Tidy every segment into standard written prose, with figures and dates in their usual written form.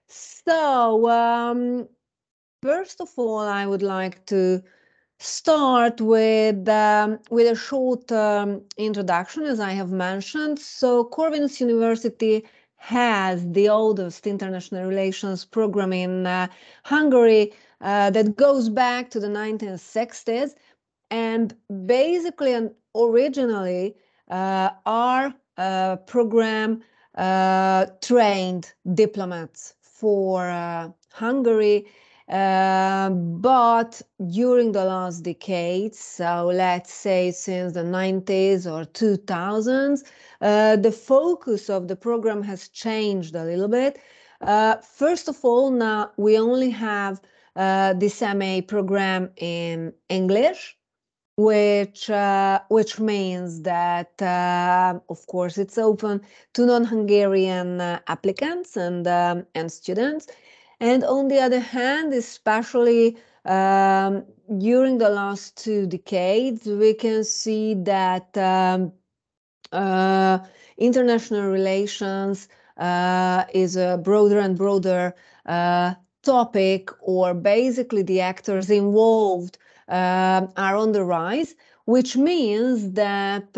So, first of all, I would like to start with a short introduction, as I have mentioned. So, Corvinus University has the oldest international relations program in Hungary that goes back to the 1960s. And basically, and originally, our program trained diplomats for Hungary, but during the last decades, so let's say since the 90s or 2000s, the focus of the program has changed a little bit. First of all, now we only have this MA program in English, which means that of course it's open to non-Hungarian applicants and students. And on the other hand, especially during the last 2 decades, we can see that international relations is a broader and broader topic, or basically the actors involved are on the rise, which means that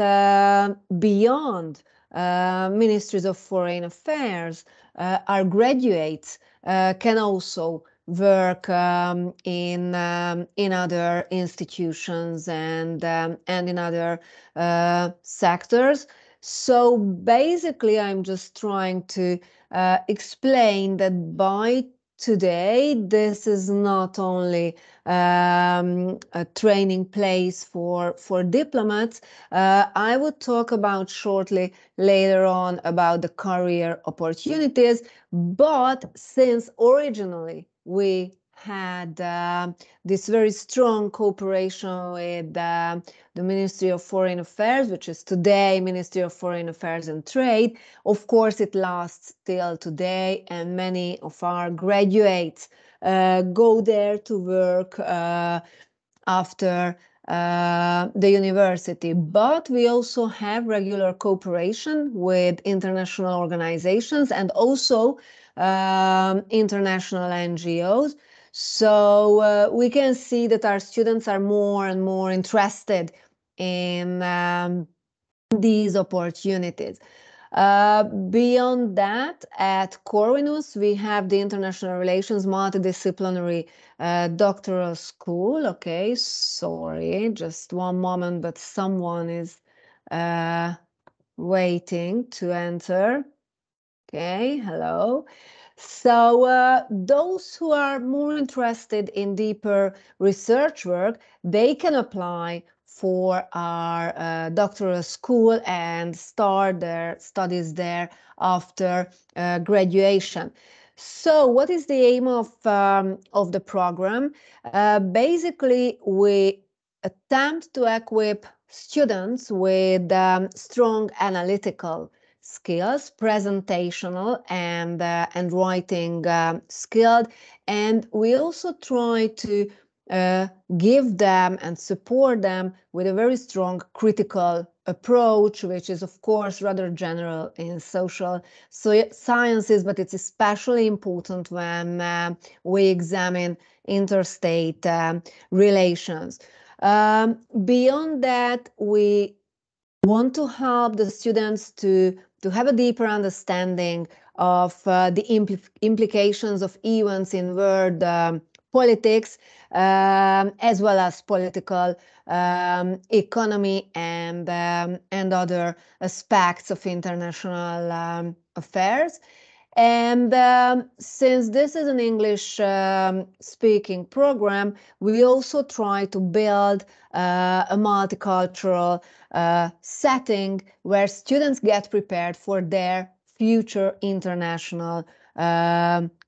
beyond ministries of foreign affairs, our graduates can also work in other institutions and in other sectors. So basically, I'm just trying to explain that by today, this is not only a training place for diplomats. I would talk about shortly later on about the career opportunities, but since originally we had this very strong cooperation with the Ministry of Foreign Affairs, which is today Ministry of Foreign Affairs and Trade. Of course, it lasts till today, and many of our graduates go there to work after the university. But we also have regular cooperation with international organizations and also international NGOs. So we can see that our students are more and more interested in these opportunities. Beyond that, at Corvinus, we have the International Relations Multidisciplinary Doctoral School. Okay, sorry, just one moment, but someone is waiting to enter. Okay, hello. So those who are more interested in deeper research work, they can apply for our doctoral school and start their studies there after graduation. So what is the aim of the program? Basically, we attempt to equip students with strong analytical skills, presentational and writing skilled, and we also try to give them and support them with a very strong critical approach, which is of course rather general in social sciences, but it's especially important when we examine interstate relations. Beyond that, we want to help the students to have a deeper understanding of the implications of events in world politics, as well as political economy and other aspects of international affairs. And since this is an English speaking program, we also try to build a multicultural setting where students get prepared for their future international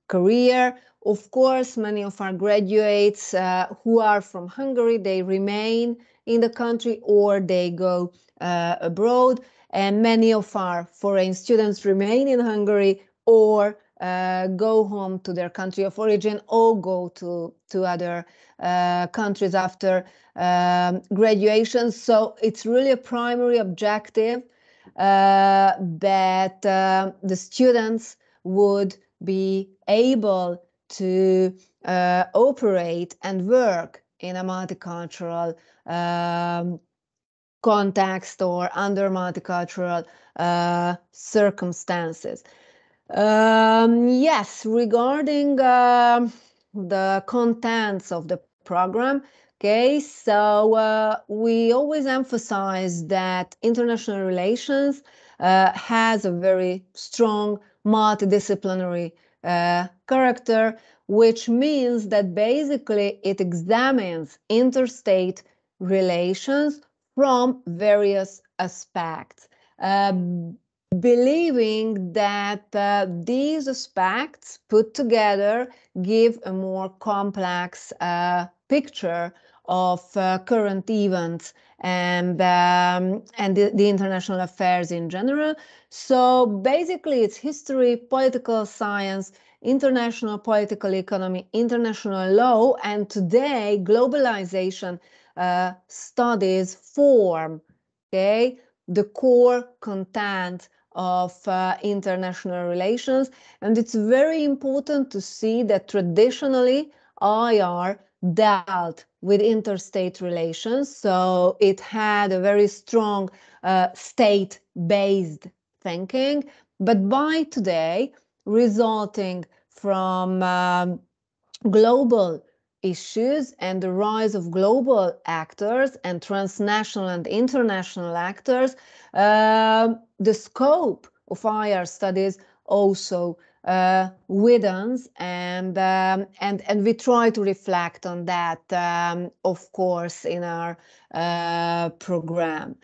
career. Of course, many of our graduates who are from Hungary, they remain in the country or they go abroad. And many of our foreign students remain in Hungary or go home to their country of origin or go to other countries after graduation. So it's really a primary objective that the students would be able to operate and work in a multicultural context or under multicultural circumstances. Yes, regarding the contents of the program, okay, so we always emphasize that international relations has a very strong multidisciplinary character, which means that basically it examines interstate relations from various aspects, believing that these aspects put together give a more complex picture of current events and the international affairs in general. So basically it's history, political science, international political economy, international law, and today globalization studies form, okay, the core content of international relations. And it's very important to see that traditionally IR dealt with interstate relations, so it had a very strong state-based thinking. But by today, resulting from global issues and the rise of global actors and transnational and international actors, the scope of IR studies also widens, and we try to reflect on that, of course, in our program.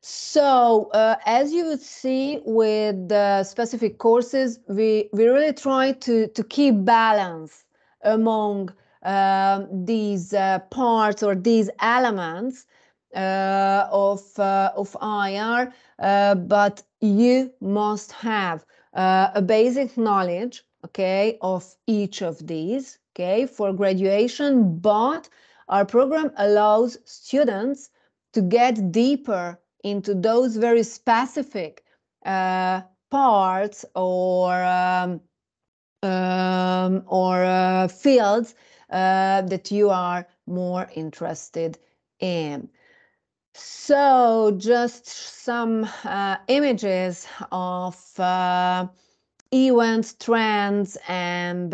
So as you would see with specific courses, we really try to keep balance among these parts or these elements of IR, but you must have a basic knowledge, okay, of each of these, okay, for graduation. But our program allows students to get deeper into those very specific parts or fields that you are more interested in. So just some images of events, trends, and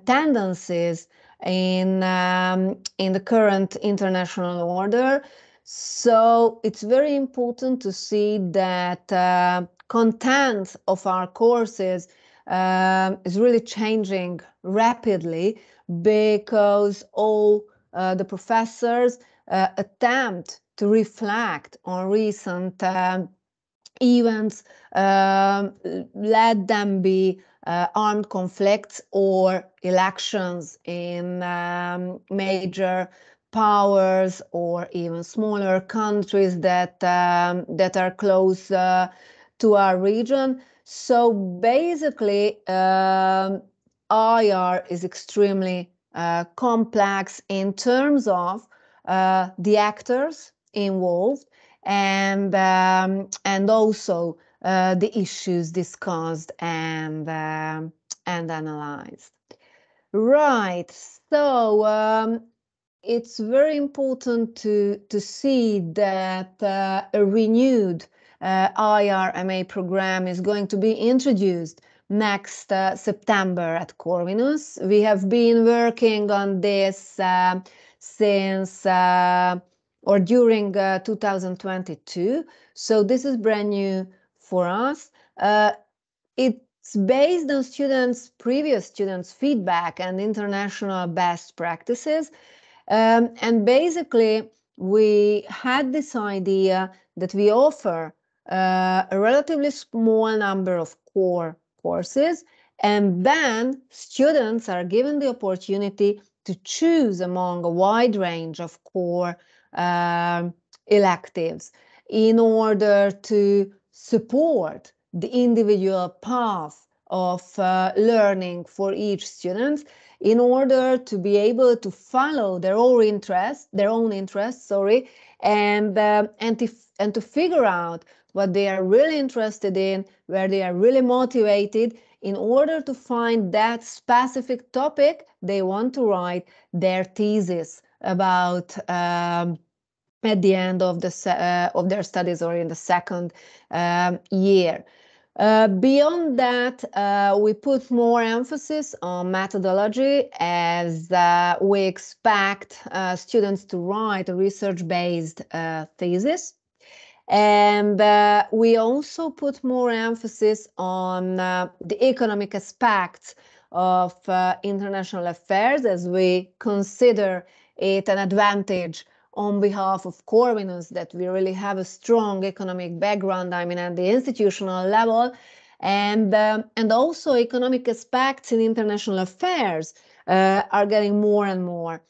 tendencies in the current international order. So it's very important to see that content of our courses is really changing rapidly, because all the professors attempt to reflect on recent events, let them be armed conflicts or elections in major powers or even smaller countries that are close to our region. So basically, IR is extremely complex in terms of the actors involved, and also the issues discussed and analyzed. Right. So it's very important to see that a renewed IRMA program is going to be introduced next September at Corvinus. We have been working on this since or during 2022. So this is brand new for us. It's based on previous students' feedback and international best practices. And basically, we had this idea that we offer a relatively small number of core courses, and then students are given the opportunity to choose among a wide range of core electives in order to support the individual path of learning for each student, in order to be able to follow their own interests, and and to figure out what they are really interested in, where they are really motivated, in order to find that specific topic they want to write their thesis about at the end of their studies or in the second year. Beyond that, we put more emphasis on methodology, as we expect students to write a research-based thesis. And we also put more emphasis on the economic aspects of international affairs, as we consider it an advantage on behalf of Corvinus that we really have a strong economic background, I mean, at the institutional level, and also economic aspects in international affairs are getting more and more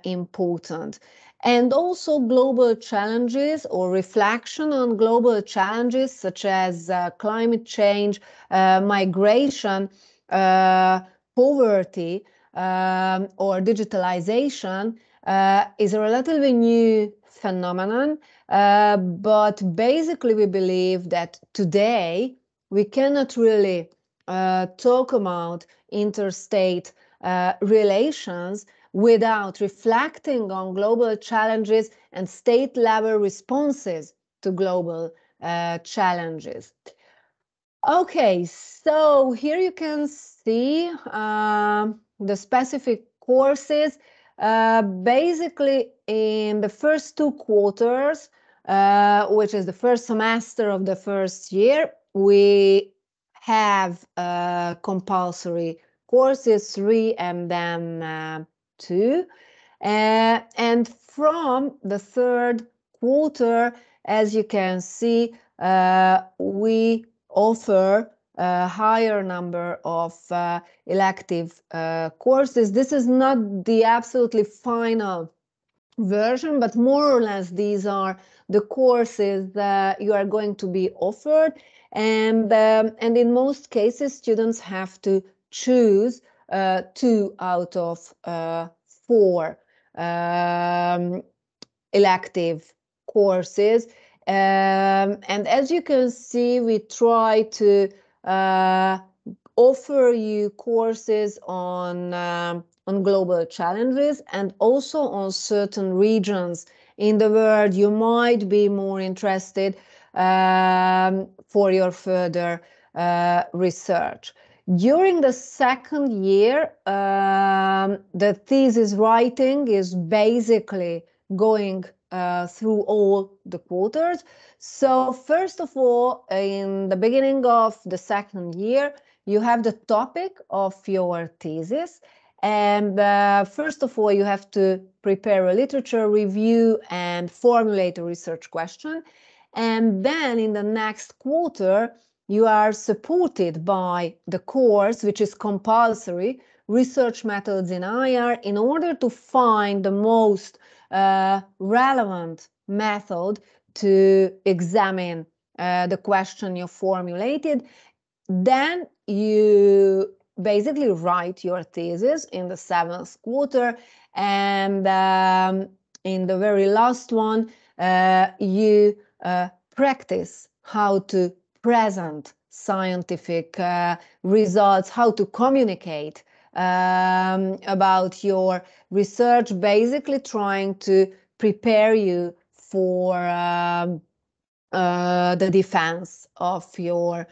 important. And also global challenges or reflection on global challenges such as climate change, migration, poverty, or digitalization is a relatively new phenomenon, but basically we believe that today we cannot really talk about interstate relations without reflecting on global challenges and state-level responses to global challenges. Okay, so here you can see the specific courses. Basically, in the first 2 quarters, which is the first semester of the first year, we have compulsory courses, 3 and then 2. And from the 3rd quarter, as you can see, we offer a higher number of elective courses. This is not the absolutely final version, but more or less these are the courses that you are going to be offered. And in most cases, students have to choose 2 out of 4 elective courses. And as you can see, we try to offer you courses on global challenges and also on certain regions in the world you might be more interested for your further research. During the 2nd year, the thesis writing is basically going through all the quarters. So first of all, in the beginning of the 2nd year, you have the topic of your thesis. And first of all, you have to prepare a literature review and formulate a research question. And then in the next quarter, you are supported by the course, which is compulsory, Research Methods in IR, in order to find the most relevant method to examine the question you formulated. Then you basically write your thesis in the 7th quarter, and in the very last one, you practice how to present scientific results, how to communicate about your research, basically trying to prepare you for the defense of your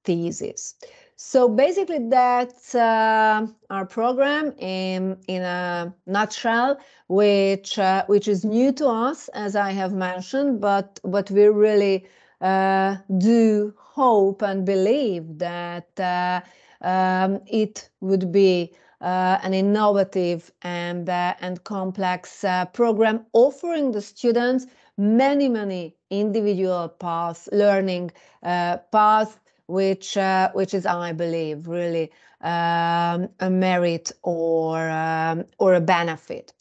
thesis. So basically that's our program in a nutshell, which is new to us, as I have mentioned, but we really do hope and believe that it would be an innovative and complex program, offering the students many individual paths, learning paths, which is, I believe, really a merit or a benefit.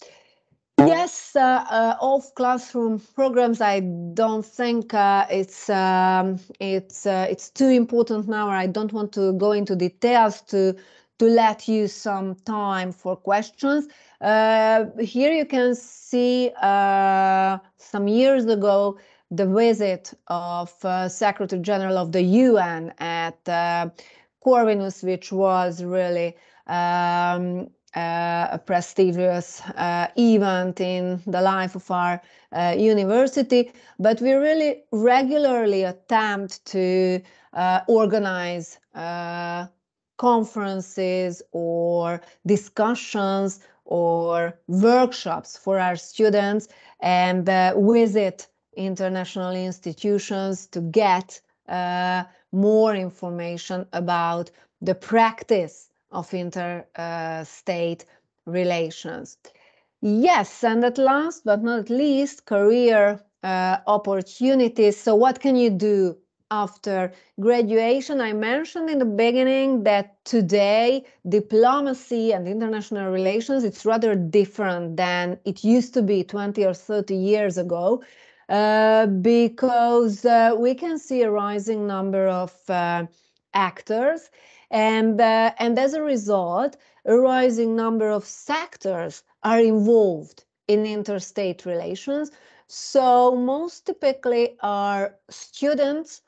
Yes, off-classroom programs, I don't think it's too important now. I don't want to go into details to let you some time for questions. Here you can see some years ago the visit of Secretary General of the UN at Corvinus, which was really a prestigious event in the life of our university, but we really regularly attempt to organize conferences or discussions or workshops for our students and visit international institutions to get more information about the practice of interstate relations. Yes, and at last but not least, career opportunities. So what can you do after graduation? I mentioned in the beginning that today diplomacy and international relations, it's rather different than it used to be 20 or 30 years ago, because we can see a rising number of actors, and as a result, a rising number of sectors are involved in interstate relations. So most typically our students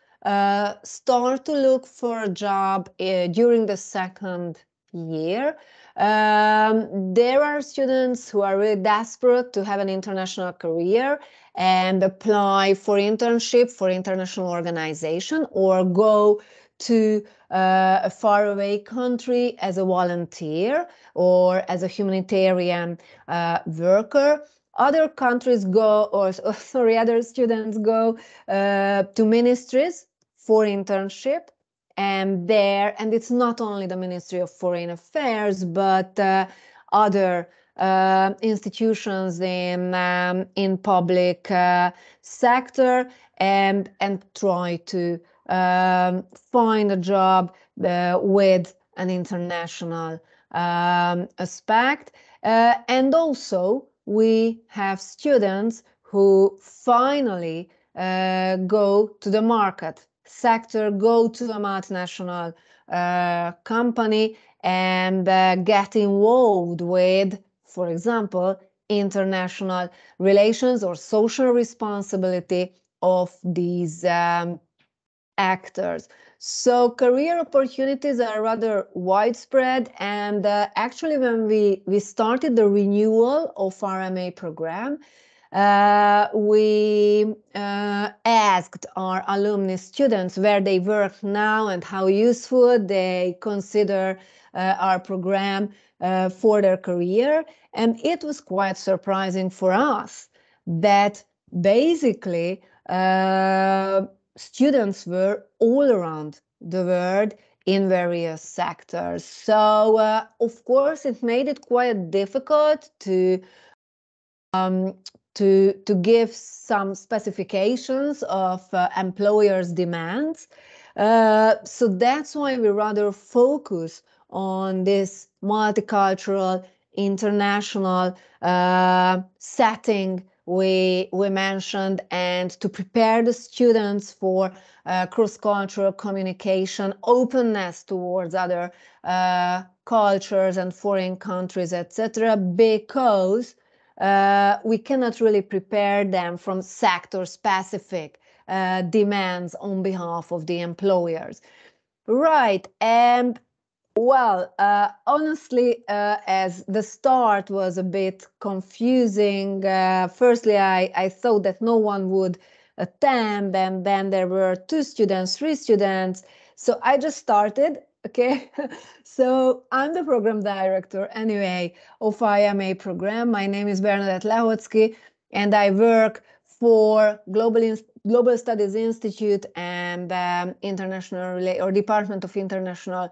start to look for a job during the second year. There are students who are really desperate to have an international career and apply for internship for international organization or go to a faraway country as a volunteer or as a humanitarian worker. Other countries go, other students go to ministries for internship, and it's not only the Ministry of Foreign Affairs, but other institutions in public sector, and try to find a job with an international aspect. And also we have students who finally go to the market sector, go to a multinational company and get involved with, for example, international relations or social responsibility of these actors. So career opportunities are rather widespread, and actually when we started the renewal of our MA program, we asked our alumni students where they work now and how useful they consider our program for their career. And it was quite surprising for us that basically students were all around the world in various sectors. So, of course, it made it quite difficult to give some specifications of employers' demands. So that's why we rather focus on this multicultural, international setting we mentioned, and to prepare the students for cross-cultural communication, openness towards other cultures and foreign countries, etc., because we cannot really prepare them from sector-specific demands on behalf of the employers. Right, and well, honestly, as the start was a bit confusing, firstly, I thought that no one would attend, and then there were 2 students, 3 students, so I just started, okay? So I'm the program director, anyway, of IMA program. My name is Bernadette Lehotsky, and I work for Global Studies Institute and Department of International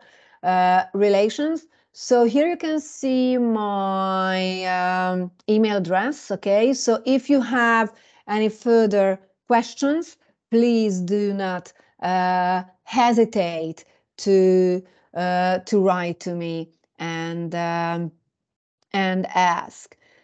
Relations. So here you can see my email address, okay? So if you have any further questions, please do not hesitate to write to me and ask.